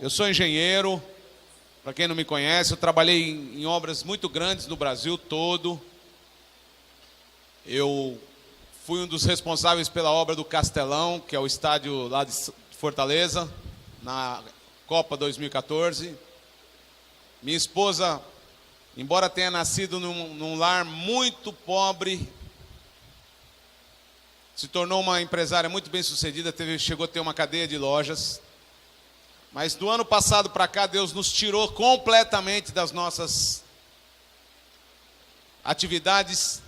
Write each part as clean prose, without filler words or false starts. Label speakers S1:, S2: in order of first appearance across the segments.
S1: Eu sou engenheiro, para quem não me conhece, eu trabalhei em obras muito grandes no Brasil todo. Eu fui um dos responsáveis pela obra do Castelão, que é o estádio lá de Fortaleza, na Copa 2014. Minha esposa, embora tenha nascido num lar muito pobre, se tornou uma empresária muito bem-sucedida, chegou a ter uma cadeia de lojas. Mas do ano passado para cá, Deus nos tirou completamente das nossas atividades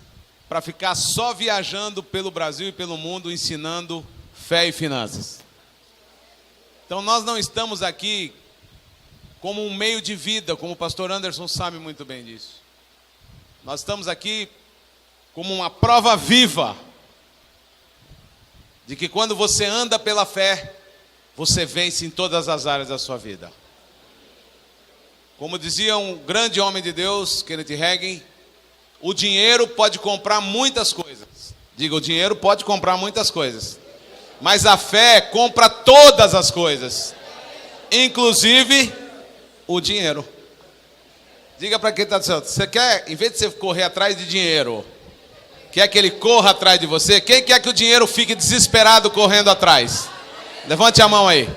S1: para ficar só viajando pelo Brasil e pelo mundo, ensinando fé e finanças. Então nós não estamos aqui como um meio de vida, como o pastor Anderson sabe muito bem disso. Nós estamos aqui como uma prova viva de que quando você anda pela fé, você vence em todas as áreas da sua vida. Como dizia um grande homem de Deus, Kenneth Hagin, o dinheiro pode comprar muitas coisas. Diga, o dinheiro pode comprar muitas coisas. Mas a fé compra todas as coisas. Inclusive o dinheiro. Diga para quem está dizendo, você quer, em vez de você correr atrás de dinheiro, quer que ele corra atrás de você? Quem quer que o dinheiro fique desesperado correndo atrás? Levante a mão aí.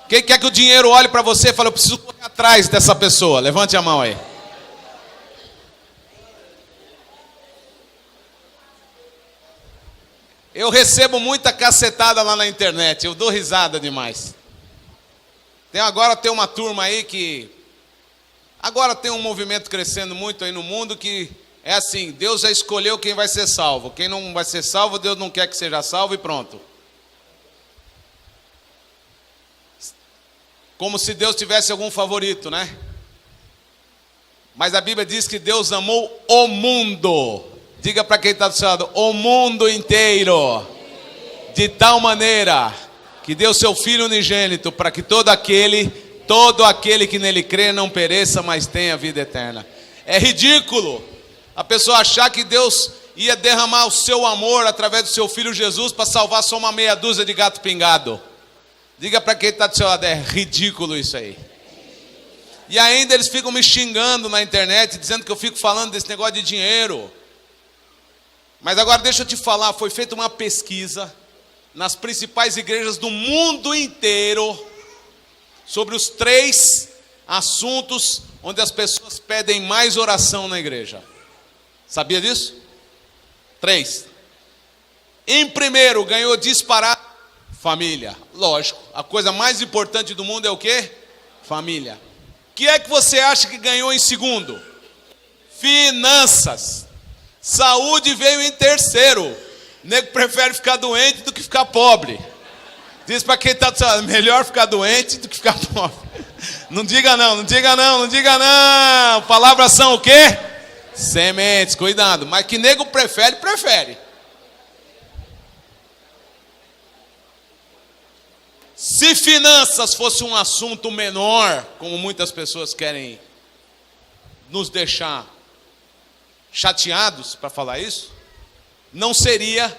S1: Quem quer que o dinheiro olhe para você e fale, eu preciso correr atrás dessa pessoa? Levante a mão aí. Eu recebo muita cacetada lá na internet, eu dou risada demais. Agora tem uma turma aí que... Agora tem um movimento crescendo muito aí no mundo que é assim, Deus já escolheu quem vai ser salvo. Quem não vai ser salvo, Deus não quer que seja salvo e pronto. Como se Deus tivesse algum favorito, né? Mas a Bíblia diz que Deus amou o mundo. Diga para quem está do seu lado, o mundo inteiro. De tal maneira que deu seu Filho unigênito para que todo aquele que nele crê não pereça, mas tenha vida eterna. É ridículo a pessoa achar que Deus ia derramar o seu amor através do seu Filho Jesus para salvar só uma meia dúzia de gato pingado. Diga para quem está do seu lado, é ridículo isso aí. E ainda eles ficam me xingando na internet, dizendo que eu fico falando desse negócio de dinheiro. Mas agora deixa eu te falar, foi feita uma pesquisa nas principais igrejas do mundo inteiro sobre os 3 assuntos onde as pessoas pedem mais oração na igreja. Sabia disso? 3. Em primeiro, ganhou disparado família. Lógico, a coisa mais importante do mundo é o quê? Família. O que é que você acha que ganhou em segundo? Finanças. Saúde veio em terceiro. O nego prefere ficar doente do que ficar pobre. Diz para quem está dizendo, melhor ficar doente do que ficar pobre. Não diga não, não diga não, não diga não. Palavras são o quê? Sementes, cuidado. Mas que nego prefere, prefere. Se finanças fosse um assunto menor, como muitas pessoas querem nos deixar chateados para falar isso, não seria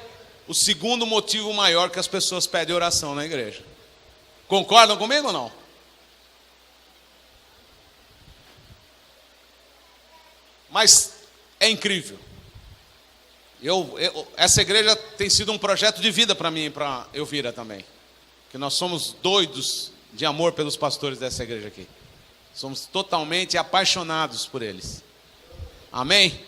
S1: o segundo motivo maior que as pessoas pedem oração na igreja. Concordam comigo ou não? Mas é incrível. Essa igreja tem sido um projeto de vida para mim e para Elvira também. Que nós somos doidos de amor pelos pastores dessa igreja aqui. Somos totalmente apaixonados por eles. Amém?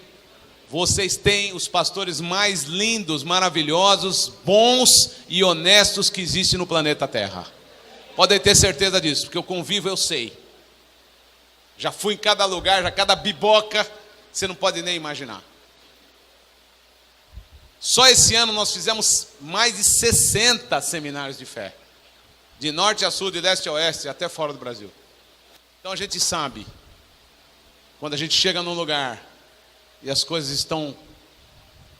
S1: Vocês têm os pastores mais lindos, maravilhosos, bons e honestos que existem no planeta Terra. Podem ter certeza disso, porque eu convivo, eu sei. Já fui em cada lugar, já cada biboca, você não pode nem imaginar. Só esse ano nós fizemos mais de 60 seminários de fé. De norte a sul, de leste a oeste, até fora do Brasil. Então a gente sabe, quando a gente chega num lugar e as coisas estão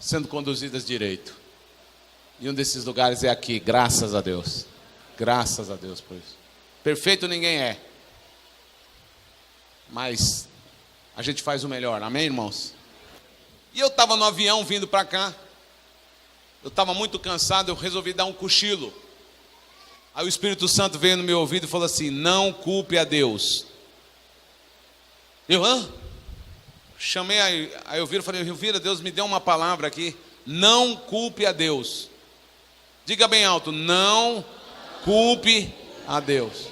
S1: sendo conduzidas direito. E um desses lugares é aqui, graças a Deus. Graças a Deus por isso. Perfeito ninguém é. mas a gente faz o melhor, amém, irmãos? E eu estava no avião vindo para cá, eu estava muito cansado, eu resolvi dar um cochilo. Aí o Espírito Santo veio no meu ouvido e falou assim: não culpe a Deus. Eu, chamei a Elvira e falei: Elvira, Deus me deu uma palavra aqui. Não culpe a Deus. Diga bem alto: não culpe a Deus.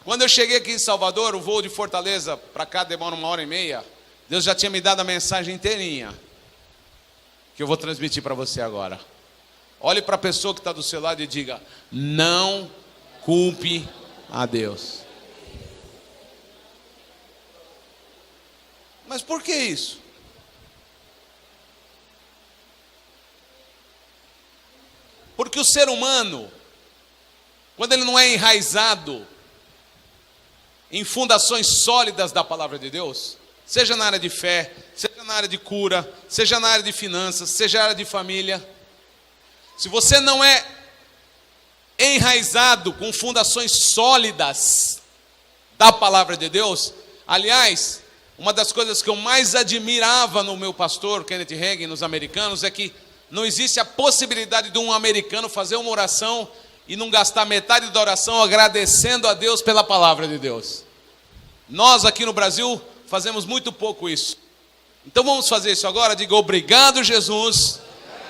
S1: Quando eu cheguei aqui em Salvador, o voo de Fortaleza para cá demora 1h30. Deus já tinha me dado a mensagem inteirinha, que eu vou transmitir para você agora. Olhe para a pessoa que está do seu lado e diga: não culpe a Deus. Mas por que isso? Porque o ser humano, quando ele não é enraizado em fundações sólidas da palavra de Deus, seja na área de fé, seja na área de cura, seja na área de finanças, seja na área de família, se você não é enraizado com fundações sólidas da palavra de Deus, aliás, uma das coisas que eu mais admirava no meu pastor Kenneth Hagin, nos americanos, é que não existe a possibilidade de um americano fazer uma oração e não gastar metade da oração agradecendo a Deus pela palavra de Deus. Nós aqui no Brasil fazemos muito pouco isso. Então vamos fazer isso agora. Diga: obrigado, Jesus,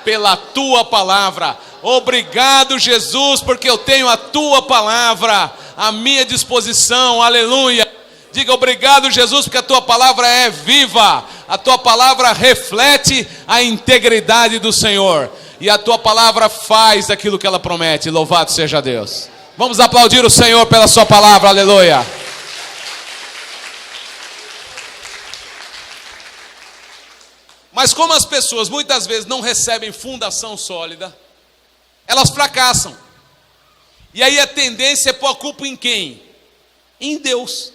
S1: pela tua palavra. Obrigado, Jesus, porque eu tenho a tua palavra à minha disposição. Aleluia. Diga: obrigado, Jesus, porque a tua palavra é viva. A tua palavra reflete a integridade do Senhor. E a tua palavra faz aquilo que ela promete. Louvado seja Deus. Vamos aplaudir o Senhor pela sua palavra. Aleluia. Mas como as pessoas muitas vezes não recebem fundação sólida, elas fracassam. E aí a tendência é pôr a culpa em quem? Em Deus.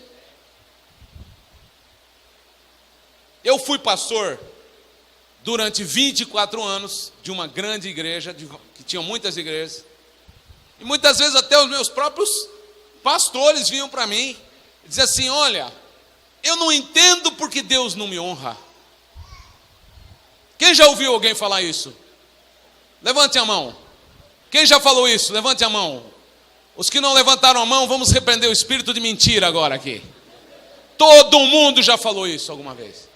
S1: Eu fui pastor durante 24 anos de uma grande igreja, que tinha muitas igrejas. E muitas vezes até os meus próprios pastores vinham para mim e diziam assim: olha, eu não entendo porque Deus não me honra. Quem já ouviu alguém falar isso? Levante a mão. Quem já falou isso? Levante a mão. Os que não levantaram a mão, vamos repreender o espírito de mentira agora aqui. Todo mundo já falou isso alguma vez.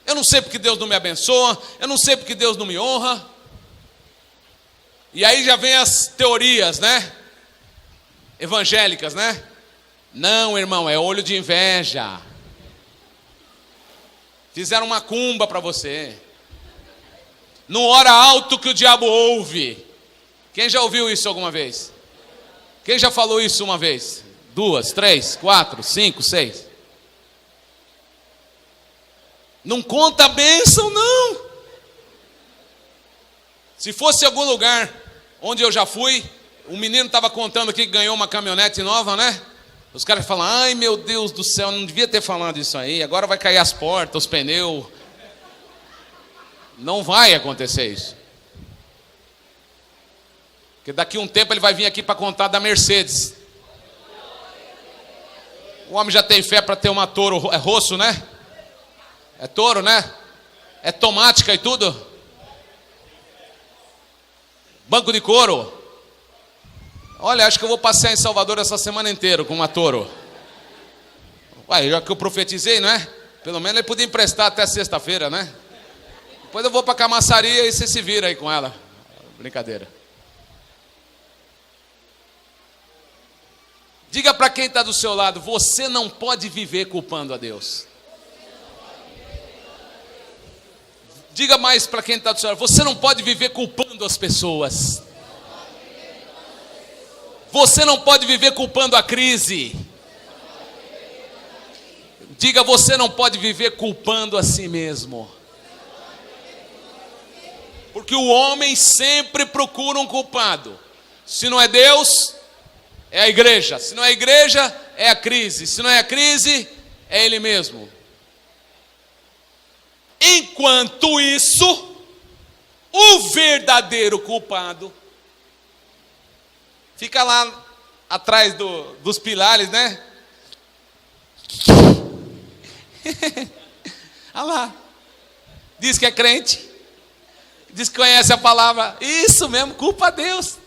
S1: Eu não sei porque Deus não me abençoa, eu não sei porque Deus não me honra. E aí já vem as teorias, né? Evangélicas, né? Não, irmão, é olho de inveja. Fizeram uma macumba para você. Não ora alto que o diabo ouve. Quem já ouviu isso alguma vez? Quem já falou isso uma vez? 2, 3, 4, 5, 6. Não conta a bênção, não. Se fosse algum lugar onde eu já fui, o menino estava contando aqui que ganhou uma caminhonete nova, né? Os caras falam: ai meu Deus do céu, não devia ter falado isso aí, agora vai cair as portas, os pneus. Não vai acontecer isso. Porque daqui a um tempo ele vai vir aqui para contar da Mercedes. O homem já tem fé para ter uma Toro, é rosso, né? É Toro, né? É automática e tudo. Banco de couro. Olha, acho que eu vou passear em Salvador essa semana inteira com uma Toro. Ué, já que eu profetizei, não é? Pelo menos ele podia emprestar até sexta-feira, né? Depois eu vou para a camaçaria e você se vira aí com ela. Brincadeira. Diga para quem está do seu lado: você não pode viver culpando a Deus. Diga mais para quem está do seu lado: você não pode viver culpando as pessoas. Você não pode viver culpando a crise. Diga: você não pode viver culpando a si mesmo. Porque o homem sempre procura um culpado. Se não é Deus, é a igreja. Se não é a igreja, é a crise. Se não é a crise, é ele mesmo. Enquanto isso, o verdadeiro culpado fica lá atrás dos pilares, né? Olha lá. Diz que é crente. Diz que conhece a palavra. Isso mesmo, culpa a Deus.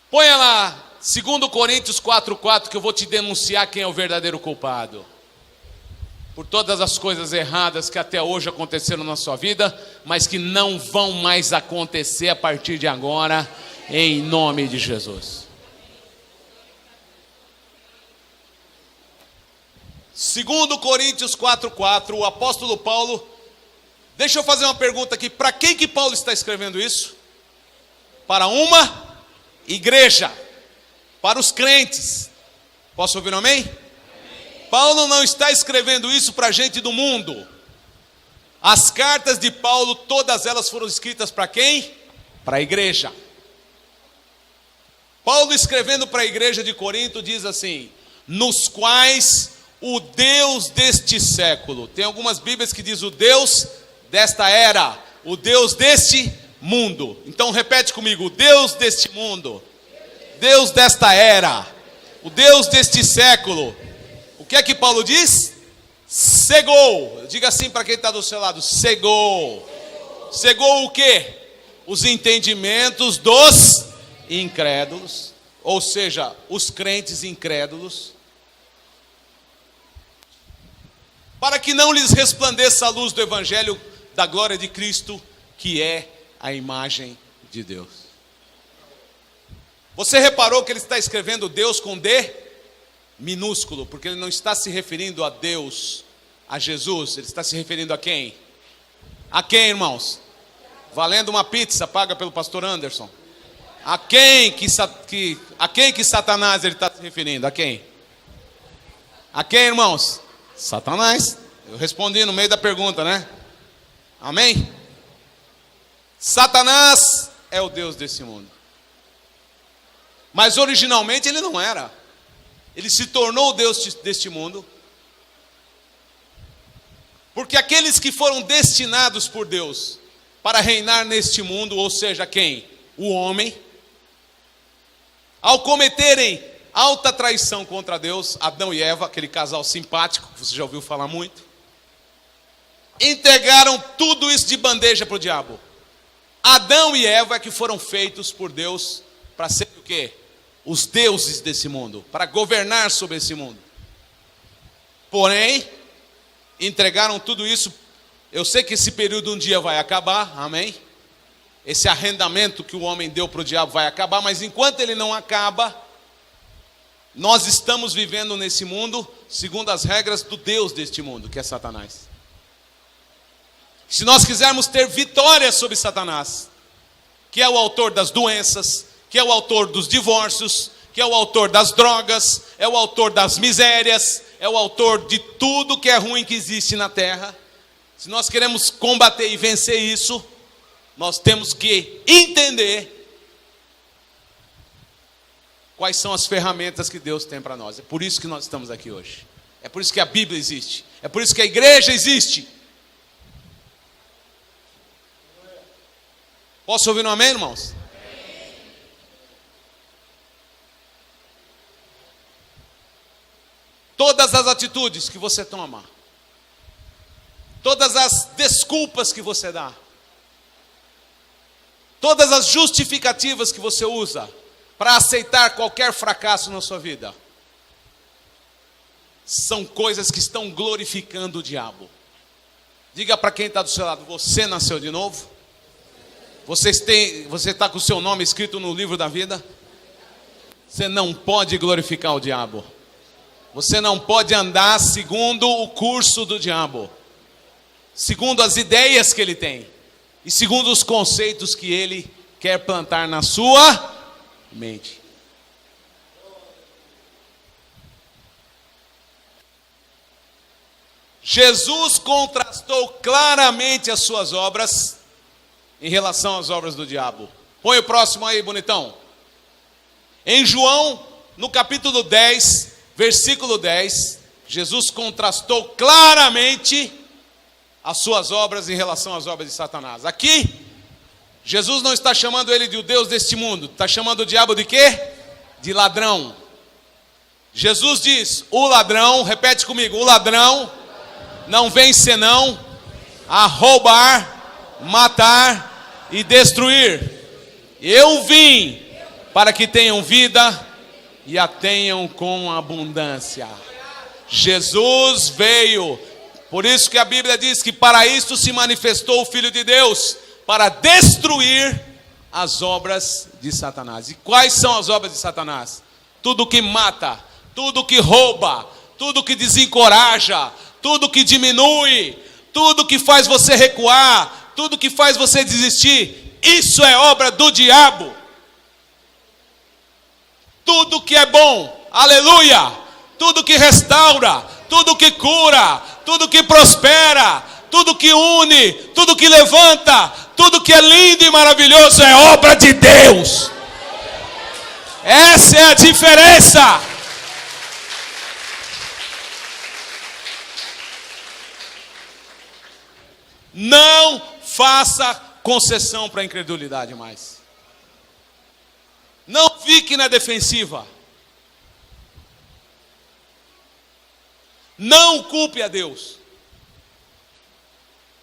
S1: Ponha lá, 2 Coríntios 4,4, que eu vou te denunciar quem é o verdadeiro culpado. Por todas as coisas erradas que até hoje aconteceram na sua vida, mas que não vão mais acontecer a partir de agora, em nome de Jesus. 2 Coríntios 4,4, o apóstolo Paulo, deixa eu fazer uma pergunta aqui, para quem que Paulo está escrevendo isso? Para uma igreja, para os crentes. Posso ouvir um amém? Paulo não está escrevendo isso para a gente do mundo. As cartas de Paulo, todas elas foram escritas para quem? Para a igreja. Paulo escrevendo para a igreja de Corinto diz assim: nos quais o Deus deste século. Tem algumas bíblias que diz o Deus desta era, o Deus deste mundo. Então repete comigo: o Deus deste mundo, Deus desta era, o Deus deste século. O que é que Paulo diz? Cegou. Diga assim para quem está do seu lado: cegou. Cegou o quê? Os entendimentos dos incrédulos, ou seja, os crentes incrédulos, para que não lhes resplandeça a luz do evangelho da glória de Cristo, que é a imagem de Deus. Você reparou que ele está escrevendo Deus com D minúsculo, porque ele não está se referindo a Deus, a Jesus, ele está se referindo a quem? A quem, irmãos? Valendo uma pizza paga pelo pastor Anderson. A quem que Satanás ele está se referindo? A quem? A quem, irmãos? Satanás. Eu respondi no meio da pergunta, né? Amém? Satanás é o Deus desse mundo. Mas originalmente ele não era. Ele se tornou o Deus deste mundo. Porque aqueles que foram destinados por Deus para reinar neste mundo, ou seja, quem? O homem, ao cometerem alta traição contra Deus, Adão e Eva, aquele casal simpático, que você já ouviu falar muito, entregaram tudo isso de bandeja para o diabo. Adão e Eva é que foram feitos por Deus para ser o quê? Os deuses desse mundo, para governar sobre esse mundo. Porém, entregaram tudo isso. Eu sei que esse período um dia vai acabar, amém? Esse arrendamento que o homem deu para o diabo vai acabar, mas enquanto ele não acaba, nós estamos vivendo nesse mundo segundo as regras do Deus deste mundo, que é Satanás. Se nós quisermos ter vitória sobre Satanás, que é o autor das doenças, que é o autor dos divórcios, que é o autor das drogas, é o autor das misérias, é o autor de tudo que é ruim que existe na terra. Se nós queremos combater e vencer isso, nós temos que entender quais são as ferramentas que Deus tem para nós. É por isso que nós estamos aqui hoje. É por isso que a Bíblia existe. É por isso que a igreja existe. Posso ouvir um amém, irmãos? Todas as atitudes que você toma, todas as desculpas que você dá, todas as justificativas que você usa para aceitar qualquer fracasso na sua vida, são coisas que estão glorificando o diabo. Diga para quem está do seu lado: você nasceu de novo? Você está com o seu nome escrito no livro da vida? Você não pode glorificar o diabo. Você não pode andar segundo o curso do diabo, segundo as ideias que ele tem e segundo os conceitos que ele quer plantar na sua mente. Jesus contrastou claramente as suas obras em relação às obras do diabo. Põe o próximo aí, bonitão. Em João, no capítulo 10, versículo 10, Jesus contrastou claramente as suas obras em relação às obras de Satanás. Aqui, Jesus não está chamando ele de o Deus deste mundo. Está chamando o diabo de quê? De ladrão. Jesus diz: o ladrão, repete comigo, o ladrão não vem senão a roubar, matar e destruir. Eu vim para que tenham vida e a tenham com abundância. Jesus veio, por isso que a Bíblia diz que para isto se manifestou o Filho de Deus, para destruir as obras de Satanás. E quais são as obras de Satanás? Tudo que mata, tudo que rouba, tudo que desencoraja, tudo que diminui, tudo que faz você recuar, tudo que faz você desistir, isso é obra do diabo. Tudo que é bom, aleluia, tudo que restaura, tudo que cura, tudo que prospera, tudo que une, tudo que levanta, tudo que é lindo e maravilhoso é obra de Deus. Essa é a diferença. Não faça concessão para a incredulidade mais. Não fique na defensiva. Não culpe a Deus.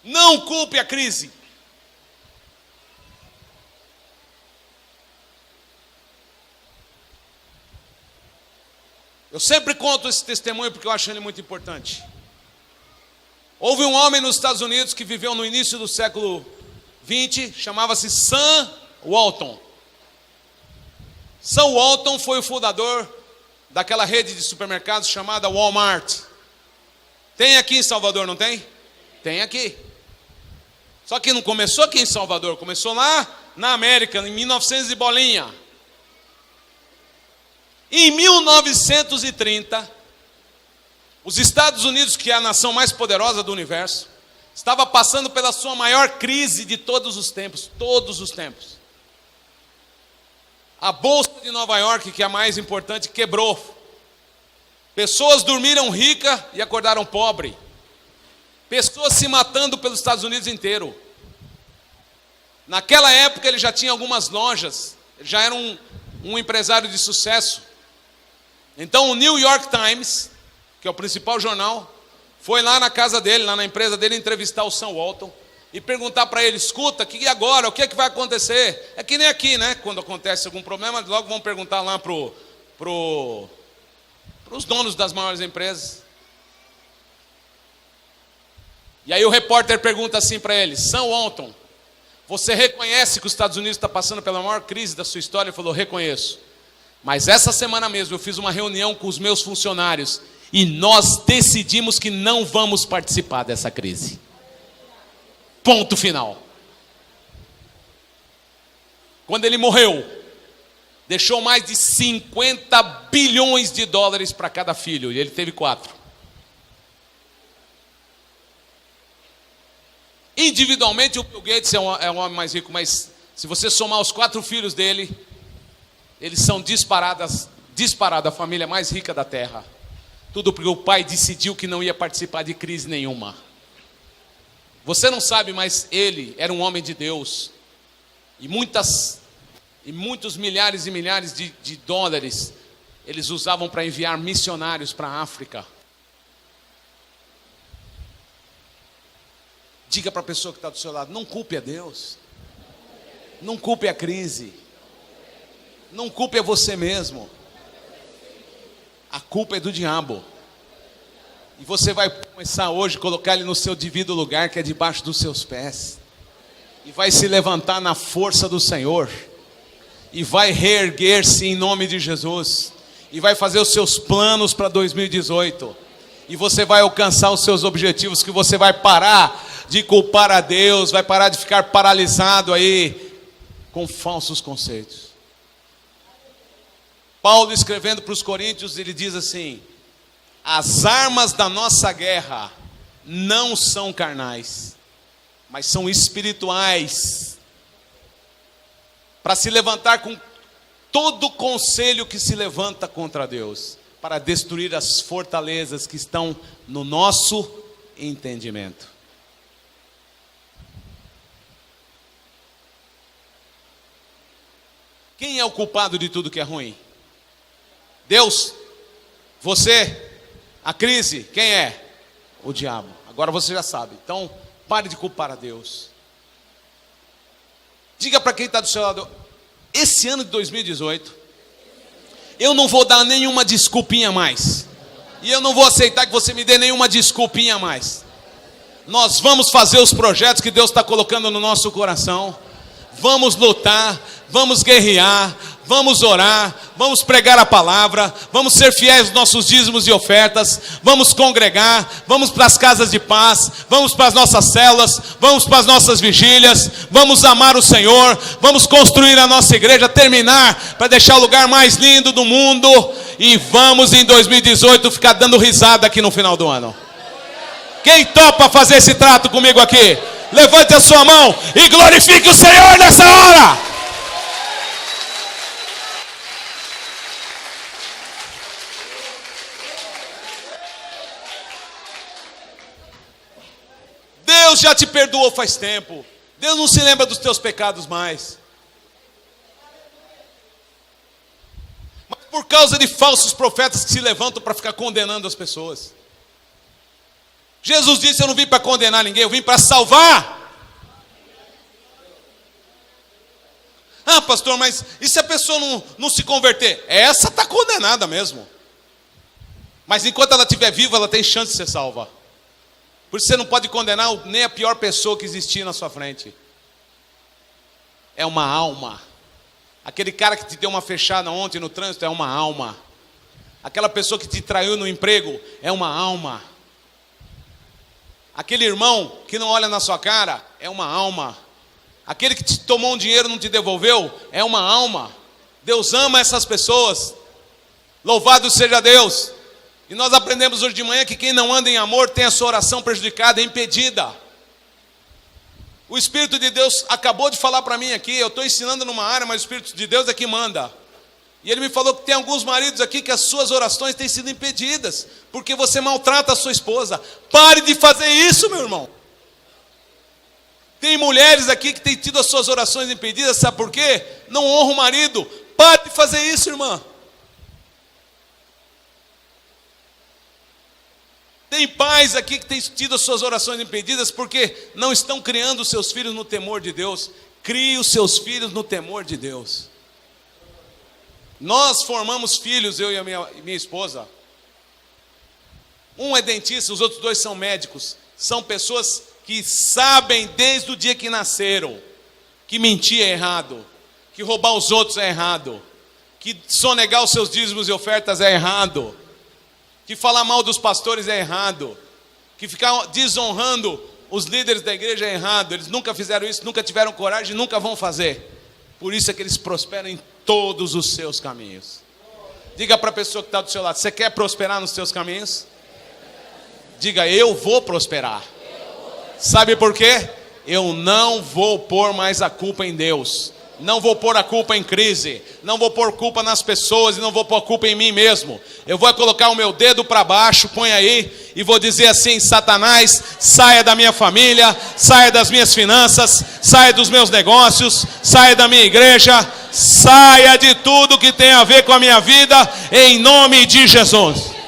S1: Não culpe a crise. Eu sempre conto esse testemunho porque eu acho ele muito importante. Houve um homem nos Estados Unidos que viveu no início do século 20, chamava-se Sam Walton. Sam Walton foi o fundador daquela rede de supermercados chamada Walmart. Tem aqui em Salvador, não tem? Tem aqui. Só que não começou aqui em Salvador, começou lá na América, em 1900 e bolinha. Em 1930, os Estados Unidos, que é a nação mais poderosa do universo, estava passando pela sua maior crise de todos os tempos, todos os tempos. A Bolsa de Nova York, que é a mais importante, quebrou. Pessoas dormiram ricas e acordaram pobres. Pessoas se matando pelos Estados Unidos inteiro. Naquela época ele já tinha algumas lojas, ele já era um empresário de sucesso. Então o New York Times, que é o principal jornal, foi lá na casa dele, lá na empresa dele, entrevistar o Sam Walton e perguntar para ele: escuta, que agora, o que é que vai acontecer? É que nem aqui, né? Quando acontece algum problema, logo vão perguntar lá para os donos das maiores empresas. E aí o repórter pergunta assim para ele: Sam Walton, você reconhece que os Estados Unidos está passando pela maior crise da sua história? Ele falou: reconheço. Mas essa semana mesmo eu fiz uma reunião com os meus funcionários e nós decidimos que não vamos participar dessa crise. Ponto final. Quando ele morreu, deixou mais de 50 bilhões de dólares para cada filho, e ele teve 4. Individualmente o Bill Gates é um homem mais rico, mas se você somar os 4 filhos dele, eles são disparada a família mais rica da terra. Tudo porque o pai decidiu que não ia participar de crise nenhuma. Você não sabe, mas ele era um homem de Deus. E muitos milhares e milhares de dólares eles usavam para enviar missionários para a África. Diga para a pessoa que está do seu lado: não culpe a Deus. Não culpe a crise. Não culpe a você mesmo. A culpa é do diabo. E você vai começar hoje a colocar ele no seu devido lugar, que é debaixo dos seus pés. E vai se levantar na força do Senhor. E vai reerguer-se em nome de Jesus. E vai fazer os seus planos para 2018. E você vai alcançar os seus objetivos, que você vai parar de culpar a Deus, vai parar de ficar paralisado aí com falsos conceitos. Paulo, escrevendo para os Coríntios, ele diz assim: as armas da nossa guerra não são carnais, mas são espirituais, para se levantar com todo conselho que se levanta contra Deus, para destruir as fortalezas que estão no nosso entendimento. Quem é o culpado de tudo que é ruim? Deus? Você, a crise, quem é? O diabo. Agora você já sabe. Então, pare de culpar a Deus. Diga para quem está do seu lado: esse ano de 2018, eu não vou dar nenhuma desculpinha mais. E eu não vou aceitar que você me dê nenhuma desculpinha mais. Nós vamos fazer os projetos que Deus está colocando no nosso coração. Vamos lutar, vamos guerrear, vamos orar, vamos pregar a palavra, vamos ser fiéis aos nossos dízimos e ofertas, vamos congregar, vamos para as casas de paz, vamos para as nossas células, vamos para as nossas vigílias, vamos amar o Senhor, vamos construir a nossa igreja, terminar para deixar o lugar mais lindo do mundo, e vamos em 2018 ficar dando risada aqui no final do ano. Quem topa fazer esse trato comigo aqui? Levante a sua mão e glorifique o Senhor nessa hora. Deus já te perdoou faz tempo. Deus não se lembra dos teus pecados mais. Mas por causa de falsos profetas que se levantam para ficar condenando as pessoas. Jesus disse: eu não vim para condenar ninguém, eu vim para salvar. Ah, pastor, mas e se a pessoa não se converter? Essa está condenada mesmo. Mas enquanto ela estiver viva, ela tem chance de ser salva. Por isso você não pode condenar nem a pior pessoa que existir na sua frente. É uma alma. Aquele cara que te deu uma fechada ontem no trânsito é uma alma. Aquela pessoa que te traiu no emprego é uma alma. Aquele irmão que não olha na sua cara é uma alma. Aquele que te tomou um dinheiro e não te devolveu é uma alma. Deus ama essas pessoas. Louvado seja Deus. E nós aprendemos hoje de manhã que quem não anda em amor tem a sua oração prejudicada, impedida. O Espírito de Deus acabou de falar para mim aqui. Eu estou ensinando numa área, mas o Espírito de Deus é que manda. E ele me falou que tem alguns maridos aqui que as suas orações têm sido impedidas, porque você maltrata a sua esposa. Pare de fazer isso, meu irmão. Tem mulheres aqui que têm tido as suas orações impedidas, sabe por quê? Não honra o marido. Pare de fazer isso, irmã. Tem pais aqui que têm tido as suas orações impedidas porque não estão criando os seus filhos no temor de Deus. Crie os seus filhos no temor de Deus. Nós formamos filhos, eu e a minha esposa. Um é dentista, os outros dois são médicos. São pessoas que sabem desde o dia que nasceram que mentir é errado, que roubar os outros é errado, que sonegar os seus dízimos e ofertas é errado, que falar mal dos pastores é errado, que ficar desonrando os líderes da igreja é errado. Eles nunca fizeram isso, nunca tiveram coragem, nunca vão fazer. Por isso é que eles prosperam em todos os seus caminhos. Diga para a pessoa que está do seu lado: você quer prosperar nos seus caminhos? Diga: eu vou prosperar. Sabe por quê? Eu não vou pôr mais a culpa em Deus. Não vou pôr a culpa em crise. Não vou pôr culpa nas pessoas e não vou pôr a culpa em mim mesmo. Eu vou colocar o meu dedo para baixo, põe aí, e vou dizer assim: Satanás, saia da minha família, saia das minhas finanças, saia dos meus negócios, saia da minha igreja, saia de tudo que tem a ver com a minha vida, em nome de Jesus.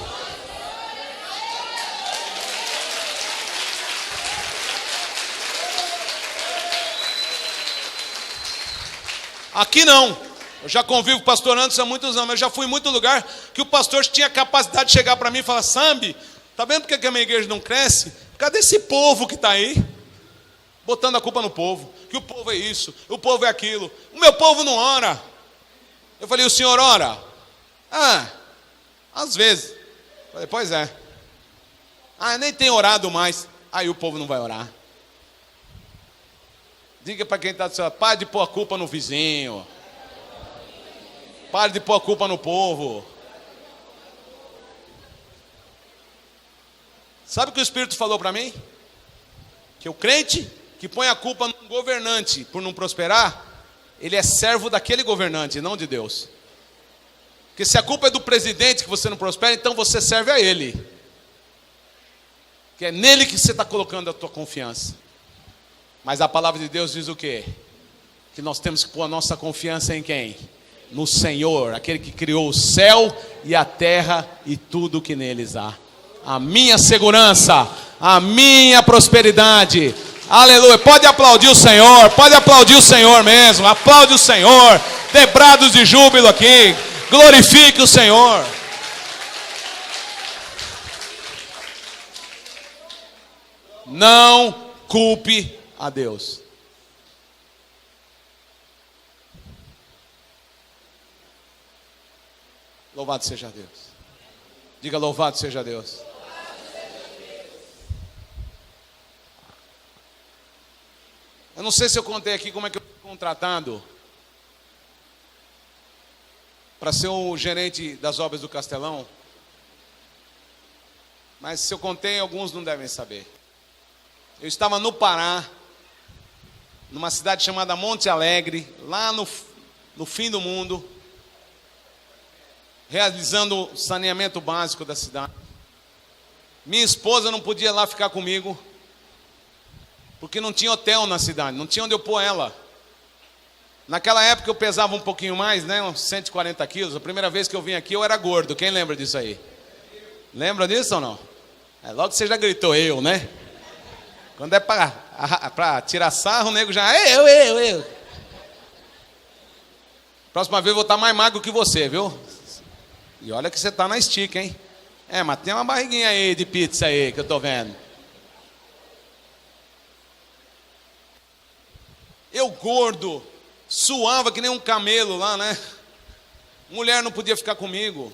S1: Aqui não. Eu já convivo com o pastor Anderson há muitos anos, mas já fui em muito lugar que o pastor tinha capacidade de chegar para mim e falar: Sambi, tá vendo por que a minha igreja não cresce? Cadê esse povo que está aí? Botando a culpa no povo. Que o povo é isso, o povo é aquilo. O meu povo não ora. Eu falei: o senhor ora? Ah, às vezes. Eu falei: pois é. Ah, nem tem orado mais. Aí o povo não vai orar. Diga para quem está do seu lado: pare de pôr a culpa no vizinho. Pare de pôr a culpa no povo. Sabe o que o Espírito falou para mim? Que o crente que põe a culpa no governante por não prosperar, ele é servo daquele governante, não de Deus. Porque se a culpa é do presidente que você não prospera, então você serve a ele. Que é nele que você está colocando a tua confiança. Mas a palavra de Deus diz o quê? Que nós temos que pôr a nossa confiança em quem? no Senhor, aquele que criou o céu e a terra e tudo que neles há. A minha segurança, a minha prosperidade. Aleluia. Pode aplaudir o Senhor mesmo. Aplaude o Senhor. Dê brados de júbilo aqui. Glorifique o Senhor. Não culpe a Deus. Louvado seja Deus. Diga louvado seja Deus. Eu não sei se eu contei aqui como é que eu fui contratado para ser o gerente das obras do Castelão. Mas se eu contei, alguns não devem saber. Eu estava no Pará, numa cidade chamada Monte Alegre, lá no fim do mundo, realizando o saneamento básico da cidade. Minha esposa não podia ir lá ficar comigo, porque não tinha hotel na cidade, não tinha onde eu pôr ela. Naquela época eu pesava um pouquinho mais, né, uns 140 quilos. A primeira vez que eu vim aqui eu era gordo. Quem lembra disso aí? Lembra disso ou não? Logo você já gritou eu, né? Quando é para tirar sarro, o nego já... Eu. Próxima vez eu vou estar mais magro que você, viu? E olha que você está na estica, hein? Mas tem uma barriguinha aí de pizza aí que eu estou vendo. Eu gordo, suava que nem um camelo lá, né? Mulher não podia ficar comigo.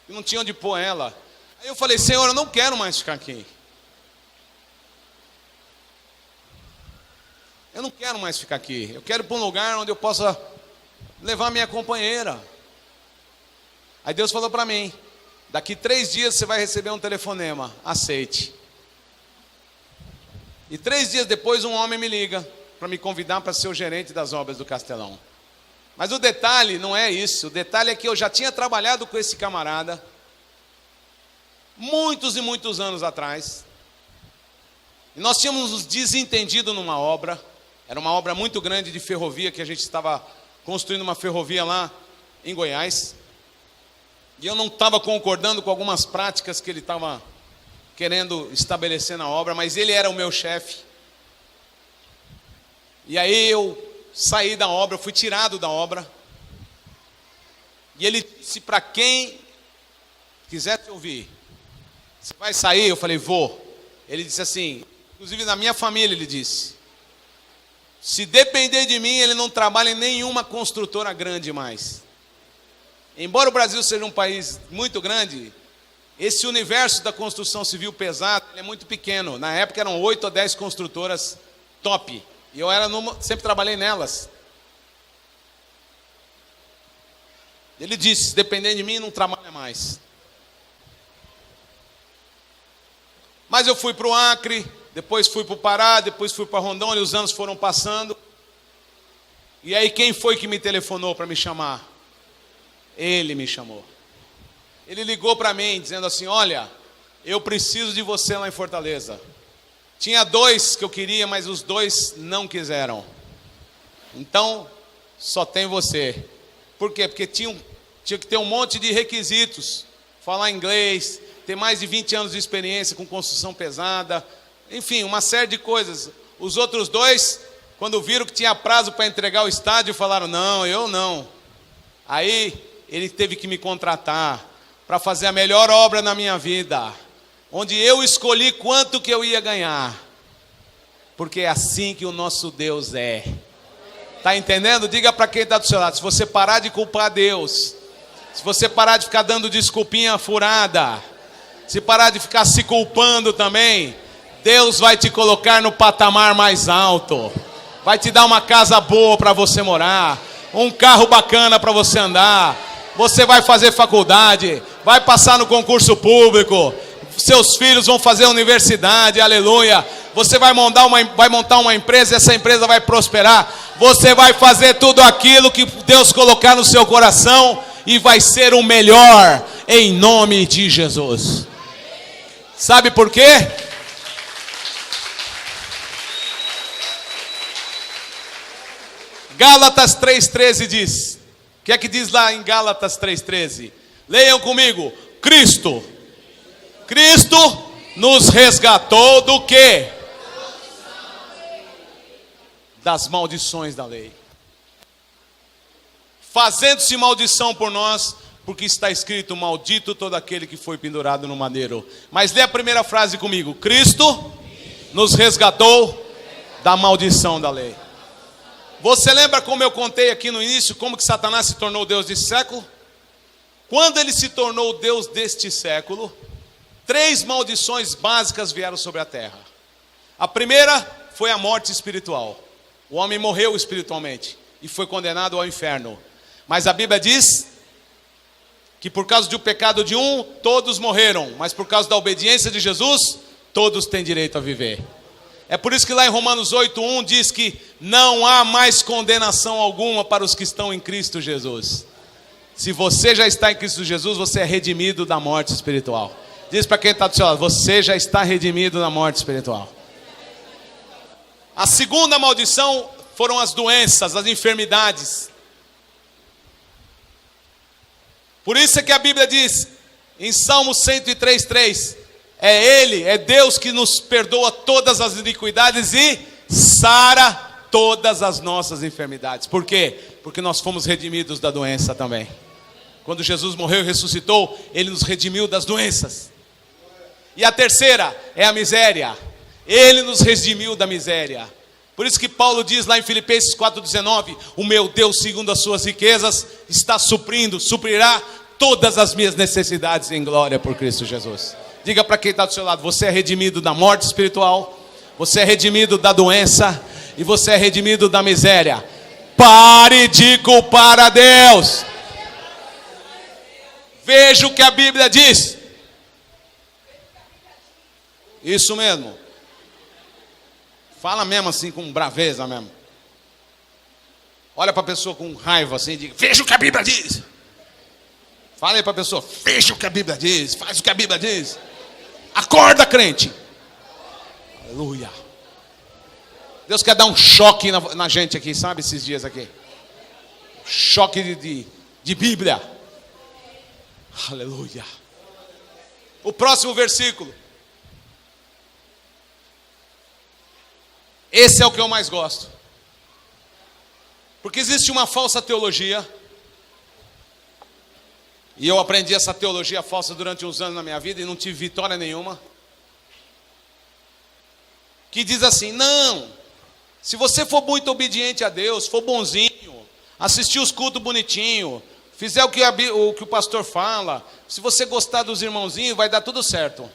S1: Não tinha onde pôr ela. Aí eu falei, Senhor, eu não quero mais ficar aqui. Eu não quero mais ficar aqui. Eu quero ir para um lugar onde eu possa levar minha companheira. Aí Deus falou para mim, daqui 3 dias você vai receber um telefonema, aceite. E 3 dias depois um homem me liga para me convidar para ser o gerente das obras do Castelão. Mas o detalhe não é isso, o detalhe é que eu já tinha trabalhado com esse camarada muitos e muitos anos atrás. E nós tínhamos nos desentendido numa obra, era uma obra muito grande de ferrovia, que a gente estava construindo uma ferrovia lá em Goiás. E eu não estava concordando com algumas práticas que ele estava querendo estabelecer na obra, mas ele era o meu chefe. E aí eu saí da obra, fui tirado da obra. E ele disse para quem quisesse ouvir, você vai sair? Eu falei, vou. Ele disse assim, inclusive na minha família ele disse, se depender de mim, ele não trabalha em nenhuma construtora grande mais. Embora o Brasil seja um país muito grande, esse universo da construção civil pesada é muito pequeno. Na época eram 8 ou 10 construtoras top. E eu sempre trabalhei nelas. Ele disse, se depender de mim, não trabalha mais. Mas eu fui para o Acre, depois fui para o Pará, depois fui para Rondônia, os anos foram passando. E aí quem foi que me telefonou para me chamar? Ele me chamou. Ele ligou para mim dizendo assim, olha, eu preciso de você lá em Fortaleza. Tinha 2 que eu queria, mas os 2 não quiseram. Então, só tem você. Por quê? Porque tinha que ter um monte de requisitos. Falar inglês, ter mais de 20 anos de experiência com construção pesada. Enfim, uma série de coisas. Os outros 2, quando viram que tinha prazo para entregar o estádio, falaram, não, eu não. Aí, ele teve que me contratar para fazer a melhor obra na minha vida, onde eu escolhi quanto que eu ia ganhar, porque é assim que o nosso Deus é. Está entendendo? Diga para quem está do seu lado, se você parar de culpar Deus, se você parar de ficar dando desculpinha furada, se parar de ficar se culpando também, Deus vai te colocar no patamar mais alto, vai te dar uma casa boa para você morar, um carro bacana para você andar, você vai fazer faculdade, vai passar no concurso público, seus filhos vão fazer universidade, aleluia. Você vai montar uma empresa, essa empresa vai prosperar. Você vai fazer tudo aquilo que Deus colocar no seu coração e vai ser o melhor, em nome de Jesus. Sabe por quê? Gálatas 3,13 diz, O que é que diz lá em Gálatas 3,13? Leiam comigo. Cristo nos resgatou do quê? Das maldições da lei. Fazendo-se maldição por nós, porque está escrito: maldito todo aquele que foi pendurado no madeiro. Mas lê a primeira frase comigo. Cristo nos resgatou da maldição da lei. Você lembra como eu contei aqui no início, como que Satanás se tornou Deus desse século? Quando ele se tornou Deus deste século, 3 maldições básicas vieram sobre a terra. A primeira foi a morte espiritual. O homem morreu espiritualmente e foi condenado ao inferno. Mas a Bíblia diz que por causa do pecado de um, todos morreram. Mas por causa da obediência de Jesus, todos têm direito a viver. É por isso que lá em Romanos 8:1 diz que não há mais condenação alguma para os que estão em Cristo Jesus. Se você já está em Cristo Jesus, você é redimido da morte espiritual. Diz para quem está do seu lado: você já está redimido da morte espiritual. A segunda maldição foram as doenças, as enfermidades. Por isso é que a Bíblia diz, em Salmo 103:3, é Ele, é Deus que nos perdoa todas as iniquidades e sara todas as nossas enfermidades. Por quê? Porque nós fomos redimidos da doença também. Quando Jesus morreu e ressuscitou, Ele nos redimiu das doenças. E a terceira é a miséria. Ele nos redimiu da miséria. Por isso que Paulo diz lá em Filipenses 4:19, o meu Deus, segundo as suas riquezas, está suprirá todas as minhas necessidades em glória por Cristo Jesus. Diga para quem está do seu lado: você é redimido da morte espiritual, você é redimido da doença e você é redimido da miséria. Pare de culpar a Deus. Veja o que a Bíblia diz. Isso mesmo. Fala mesmo assim, com braveza mesmo. Olha para a pessoa com raiva assim e diga: veja o que a Bíblia diz. Fala aí para a pessoa: veja o que a Bíblia diz. Faz o que a Bíblia diz. Acorda, crente. Aleluia. Deus quer dar um choque na gente aqui, sabe, esses dias aqui. Choque de Bíblia. Aleluia. O próximo versículo. Esse é o que eu mais gosto. Porque existe uma falsa teologia. E eu aprendi essa teologia falsa durante uns anos na minha vida e não tive vitória nenhuma. Que diz assim: não, se você for muito obediente a Deus, for bonzinho, assistir os cultos bonitinho, fizer o que o pastor fala, se você gostar dos irmãozinhos, vai dar tudo certo.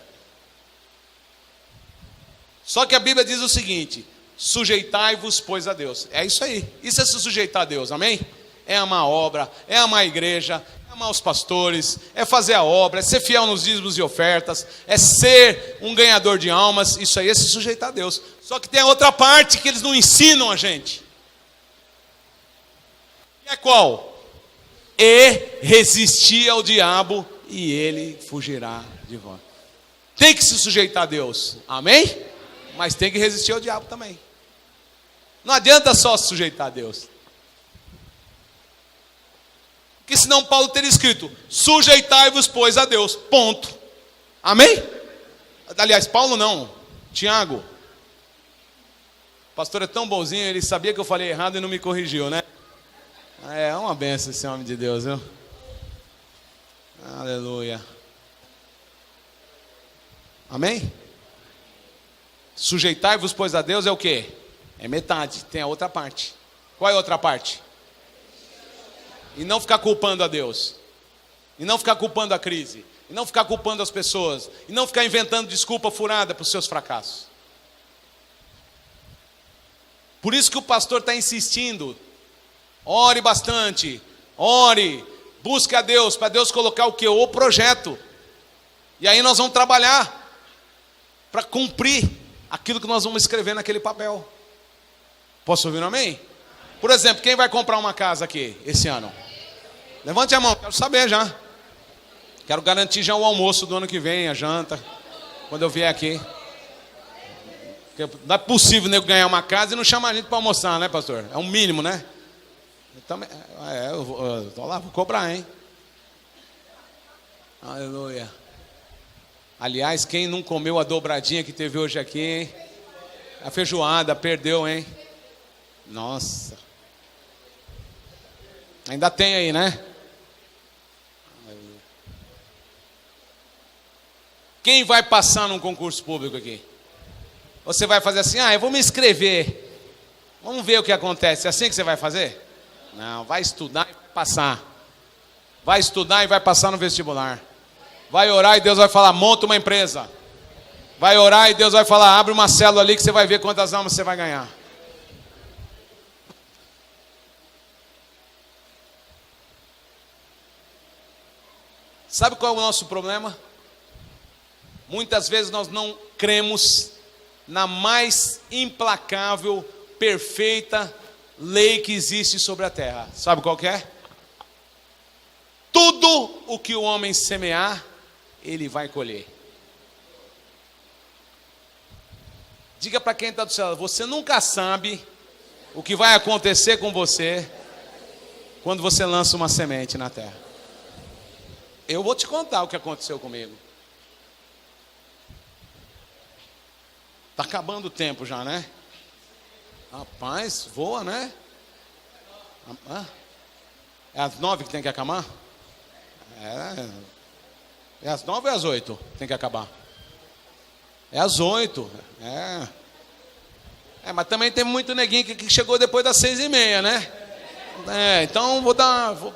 S1: Só que a Bíblia diz o seguinte: sujeitai-vos, pois, a Deus. É isso aí. Isso é se sujeitar a Deus, amém? É amar a obra, é amar a igreja, é amar os pastores, é fazer a obra, é ser fiel nos dízimos e ofertas, é ser um ganhador de almas. Isso aí é se sujeitar a Deus. Só que tem a outra parte que eles não ensinam a gente. E é qual? E resistir ao diabo e ele fugirá de vós. Tem que se sujeitar a Deus, amém? Mas tem que resistir ao diabo também. Não adianta só se sujeitar a Deus. Porque senão Paulo teria escrito: sujeitai-vos, pois, a Deus. Ponto. Amém? Aliás, Paulo não. Tiago. O pastor é tão bonzinho, ele sabia que eu falei errado e não me corrigiu, né? É uma benção esse homem de Deus, viu? Aleluia. Amém? Sujeitai-vos, pois, a Deus é o quê? É metade, tem a outra parte. Qual é a outra parte? E não ficar culpando a Deus. E não ficar culpando a crise. E não ficar culpando as pessoas. E não ficar inventando desculpa furada para os seus fracassos. Por isso que o pastor está insistindo. Ore bastante. Ore. Busque a Deus, para Deus colocar o quê? O projeto. E aí nós vamos trabalhar para cumprir aquilo que nós vamos escrever naquele papel. Posso ouvir um amém? Por exemplo, quem vai comprar uma casa aqui esse ano? Levante a mão, quero saber já. Quero garantir já o almoço do ano que vem, a janta, quando eu vier aqui. Porque não é possível nego ganhar uma casa e não chamar a gente para almoçar, né, pastor? É um mínimo, né? Também, eu tô lá, vou cobrar, hein? Aleluia. Aliás, quem não comeu a dobradinha que teve hoje aqui, hein? A feijoada, perdeu, hein? Nossa. Ainda tem aí, né? Quem vai passar num concurso público aqui? Você vai fazer assim, eu vou me inscrever. Vamos ver o que acontece. É assim que você vai fazer? Não, vai estudar e vai passar. Vai estudar e vai passar no vestibular. Vai orar e Deus vai falar, monta uma empresa. Vai orar e Deus vai falar, abre uma célula ali que você vai ver quantas almas você vai ganhar. Sabe qual é o nosso problema? Muitas vezes nós não cremos na mais implacável, perfeita lei que existe sobre a terra. Sabe qual que é? Tudo o que o homem semear, ele vai colher. Diga para quem está do céu, você nunca sabe o que vai acontecer com você quando você lança uma semente na terra. Eu vou te contar o que aconteceu comigo. Está acabando o tempo já, né? Rapaz, voa, né? É às 9 que tem que acabar? É às 9 ou às 8 tem que acabar? É às 8. Mas também tem muito neguinho que chegou depois das 6:30, né? Então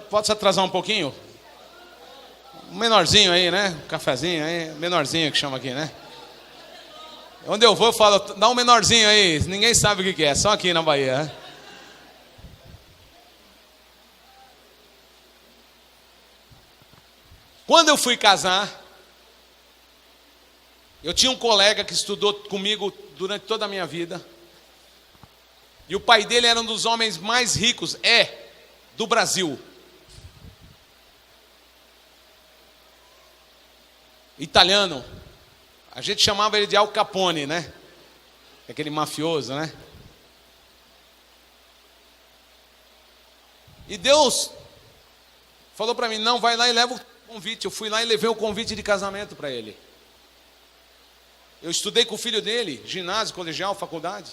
S1: pode atrasar um pouquinho? Um menorzinho aí, né? Um cafezinho aí, menorzinho que chama aqui, né? Onde eu vou, eu falo, dá um menorzinho aí. Ninguém sabe o que é, só aqui na Bahia. Né? Quando eu fui casar, eu tinha um colega que estudou comigo durante toda a minha vida. E o pai dele era um dos homens mais ricos, do Brasil. Italiano. A gente chamava ele de Al Capone, né? Aquele mafioso, né? E Deus falou para mim, não, vai lá e leva o convite. Eu fui lá e levei o convite de casamento para ele. Eu estudei com o filho dele, ginásio, colegial, faculdade.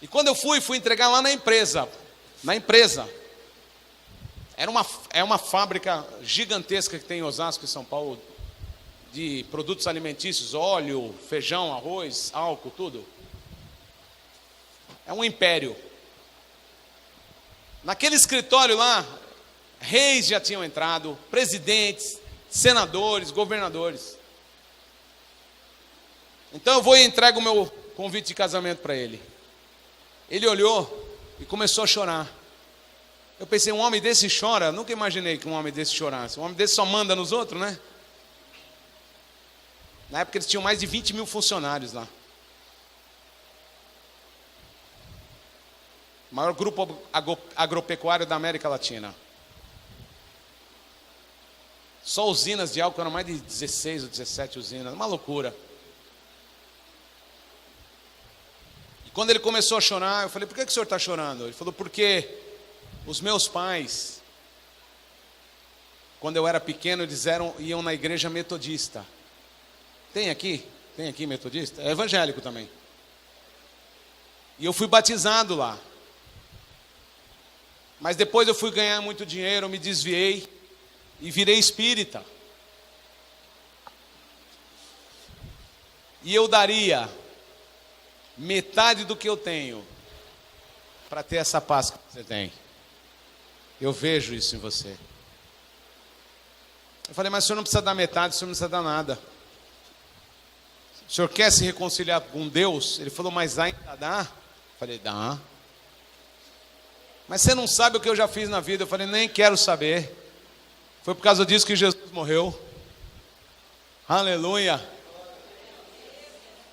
S1: E quando eu fui entregar lá na empresa. É uma fábrica gigantesca que tem em Osasco, em São Paulo, de produtos alimentícios, óleo, feijão, arroz, álcool, tudo. É um império. Naquele escritório lá, reis já tinham entrado, presidentes, senadores, governadores. Então eu vou e entrego o meu convite de casamento para ele. Ele olhou e começou a chorar. Eu pensei, um homem desse chora? Nunca imaginei que um homem desse chorasse. Um homem desse só manda nos outros, né? Na época eles tinham mais de 20 mil funcionários lá. O maior grupo agropecuário da América Latina. Só usinas de álcool eram mais de 16 ou 17 usinas. Uma loucura. E quando ele começou a chorar, eu falei, por que o senhor está chorando? Ele falou, porque os meus pais, quando eu era pequeno, eles iam na igreja metodista. Tem aqui metodista? É evangélico também. E eu fui batizado lá. Mas depois eu fui ganhar muito dinheiro, me desviei e virei espírita. E eu daria metade do que eu tenho para ter essa paz que você tem. Eu vejo isso em você. Eu falei, mas o senhor não precisa dar metade, o senhor não precisa dar nada. O senhor quer se reconciliar com Deus? Ele falou, mas ainda dá? Eu falei, dá. Mas você não sabe o que eu já fiz na vida. Eu falei, nem quero saber. Foi por causa disso que Jesus morreu. Aleluia.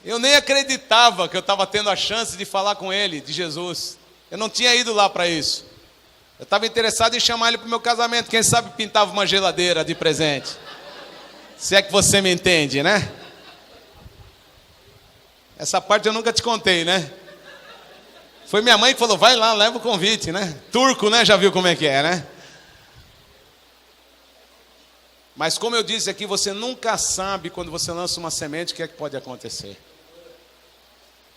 S1: Eu nem acreditava que eu estava tendo a chance de falar com ele, de Jesus. Eu não tinha ido lá para isso. Eu estava interessado em chamar ele para o meu casamento. Quem sabe pintava uma geladeira de presente. Se é que você me entende, né? Essa parte eu nunca te contei, né? Foi minha mãe que falou, vai lá, leva o convite, né? Turco, né? Já viu como é que é, né? Mas como eu disse aqui, você nunca sabe quando você lança uma semente o que é que pode acontecer.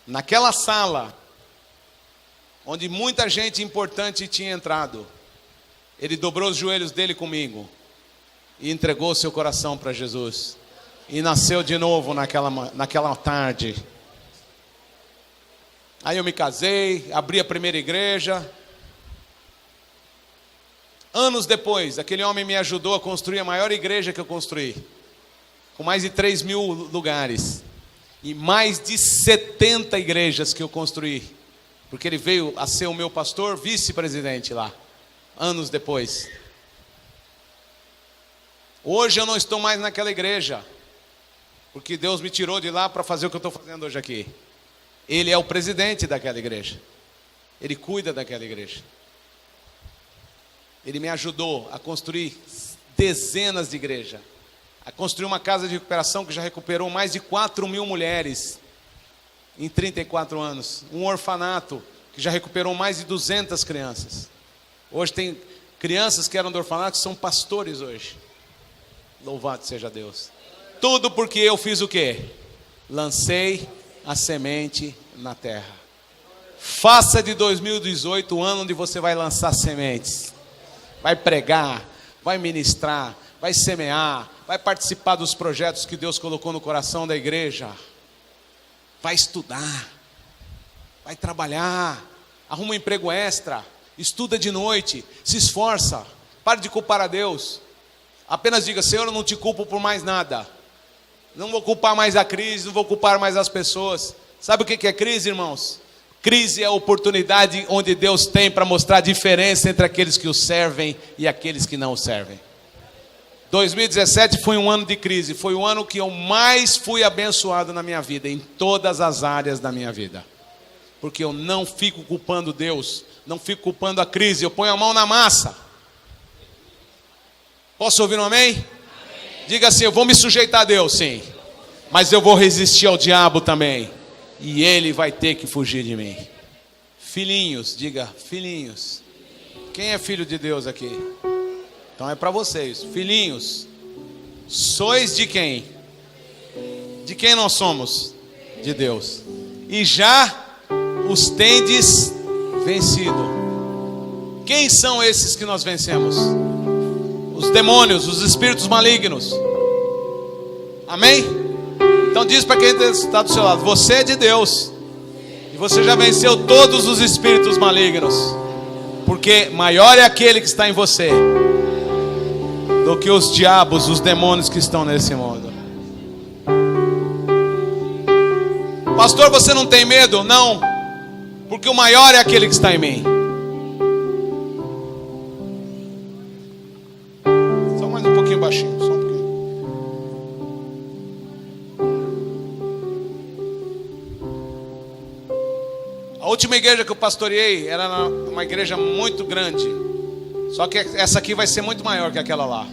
S1: Naquela sala, onde muita gente importante tinha entrado, ele dobrou os joelhos dele comigo e entregou seu coração para Jesus. E nasceu de novo naquela tarde. Aí eu me casei, abri a primeira igreja. Anos depois, aquele homem me ajudou a construir a maior igreja que eu construí, com mais de 3.000 lugares, e mais de 70 igrejas que eu construí, porque ele veio a ser o meu pastor, vice-presidente lá, anos depois. Hoje eu não estou mais naquela igreja, porque Deus me tirou de lá para fazer o que eu estou fazendo hoje aqui. Ele é o presidente daquela igreja, ele cuida daquela igreja. Ele me ajudou a construir dezenas de igrejas, a construir uma casa de recuperação que já recuperou mais de 4.000 mulheres em 34 anos. Um orfanato que já recuperou mais de 200 crianças. Hoje tem crianças que eram do orfanato que são pastores hoje. Louvado seja Deus. Tudo porque eu fiz o quê? Lancei a semente na terra. Faça de 2018 o ano onde você vai lançar sementes. Vai pregar, vai ministrar, vai semear, vai participar dos projetos que Deus colocou no coração da igreja. Vai estudar, vai trabalhar, arruma um emprego extra, estuda de noite, se esforça, pare de culpar a Deus. Apenas diga, Senhor, eu não te culpo por mais nada. Não vou culpar mais a crise, não vou culpar mais as pessoas. Sabe o que é crise, irmãos? Crise é a oportunidade onde Deus tem para mostrar a diferença entre aqueles que o servem e aqueles que não o servem. 2017 foi um ano de crise, foi o ano que eu mais fui abençoado na minha vida, em todas as áreas da minha vida. Porque eu não fico culpando Deus, não fico culpando a crise, eu ponho a mão na massa. Posso ouvir um amém? Amém. Diga assim, eu vou me sujeitar a Deus, sim, mas eu vou resistir ao diabo também. E ele vai ter que fugir de mim. Filhinhos, diga, filhinhos. Quem é filho de Deus aqui? Então é para vocês. Filhinhos, sois de quem? De quem nós somos? De Deus. E já os tendes vencido. Quem são esses que nós vencemos? Os demônios, os espíritos malignos. Amém? Então diz para quem está do seu lado, você é de Deus, e você já venceu todos os espíritos malignos, porque maior é aquele que está em você, do que os diabos, os demônios que estão nesse mundo. Pastor, você não tem medo? Não, porque o maior é aquele que está em mim. Só mais um pouquinho baixinho, só um pouquinho. A última igreja que eu pastoreei era uma igreja muito grande. Só que essa aqui vai ser muito maior que aquela lá.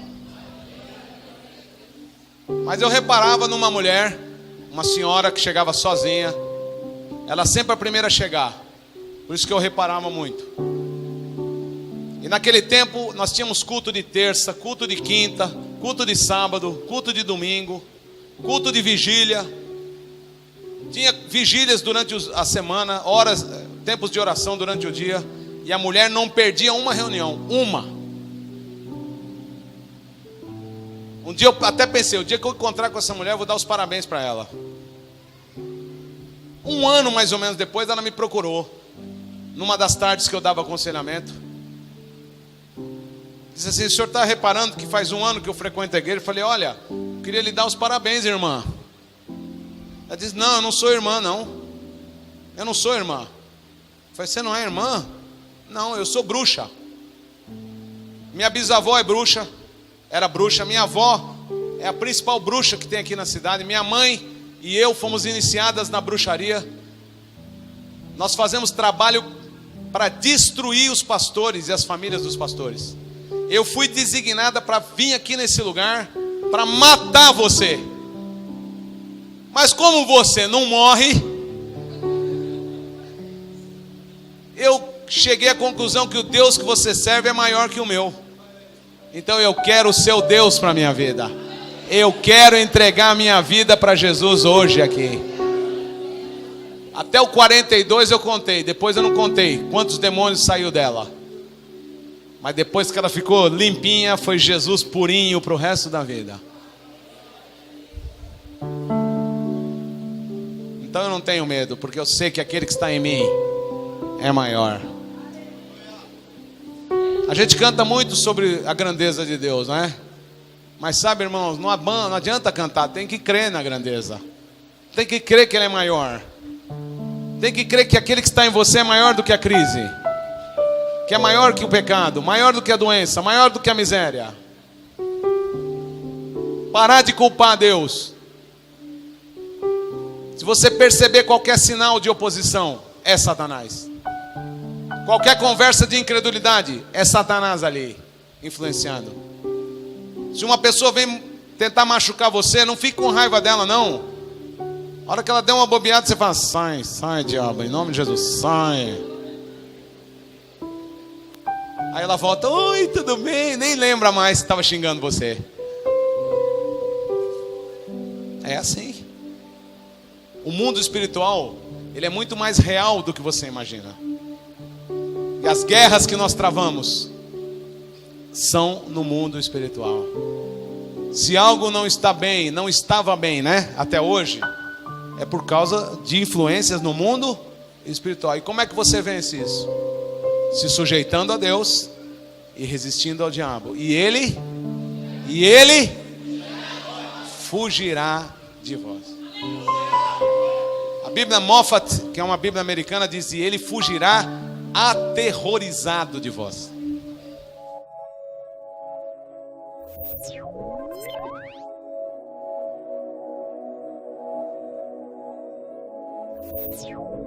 S1: Mas eu reparava numa mulher, uma senhora que chegava sozinha. Ela sempre a primeira a chegar. Por isso que eu reparava muito. E naquele tempo nós tínhamos culto de terça, culto de quinta, culto de sábado, culto de domingo, culto de vigília. Tinha vigílias durante a semana, horas, tempos de oração durante o dia. E a mulher não perdia uma reunião, uma. Um dia eu até pensei, o dia que eu encontrar com essa mulher, eu vou dar os parabéns para ela. Um ano mais ou menos depois, ela me procurou. Numa das tardes que eu dava aconselhamento. Disse assim, o senhor está reparando que faz um ano que eu frequento a igreja? Eu falei, olha, eu queria lhe dar os parabéns, irmã. Ela disse, não, eu não sou irmã, não. Eu não sou irmã. Eu falei, você não é irmã? Não, eu sou bruxa. Minha bisavó é bruxa, era bruxa. Minha avó é a principal bruxa que tem aqui na cidade. Minha mãe e eu fomos iniciadas na bruxaria. Nós fazemos trabalho para destruir os pastores e as famílias dos pastores. Eu fui designada para vir aqui nesse lugar para matar você. Mas como você não morre, cheguei à conclusão que o Deus que você serve é maior que o meu. Então eu quero o seu Deus para a minha vida. Eu quero entregar a minha vida para Jesus hoje aqui. Até o 42 eu contei, depois eu não contei quantos demônios saiu dela. Mas depois que ela ficou limpinha, foi Jesus purinho para o resto da vida. Então eu não tenho medo, porque eu sei que aquele que está em mim é maior. A gente canta muito sobre a grandeza de Deus, não é? Mas sabe, irmãos, não adianta cantar, tem que crer na grandeza. Tem que crer que Ele é maior. Tem que crer que aquele que está em você é maior do que a crise, que é maior que o pecado, maior do que a doença, maior do que a miséria. Parar de culpar Deus. Se você perceber qualquer sinal de oposição, é Satanás. Qualquer conversa de incredulidade, é Satanás ali, influenciando. Se uma pessoa vem tentar machucar você, não fique com raiva dela, não. A hora que ela der uma bobeada, você fala: sai, sai, diabo, em nome de Jesus, sai. Aí ela volta: oi, tudo bem? Nem lembra mais que estava xingando você. É assim. O mundo espiritual, ele é muito mais real do que você imagina. E as guerras que nós travamos são no mundo espiritual. Se algo não está bem, não estava bem, né? Até hoje, é por causa de influências no mundo espiritual. E como é que você vence isso? Se sujeitando a Deus e resistindo ao diabo. E ele fugirá de vós. A Bíblia Moffat, que é uma Bíblia americana, diz: e ele fugirá aterrorizado de vós.
S2: You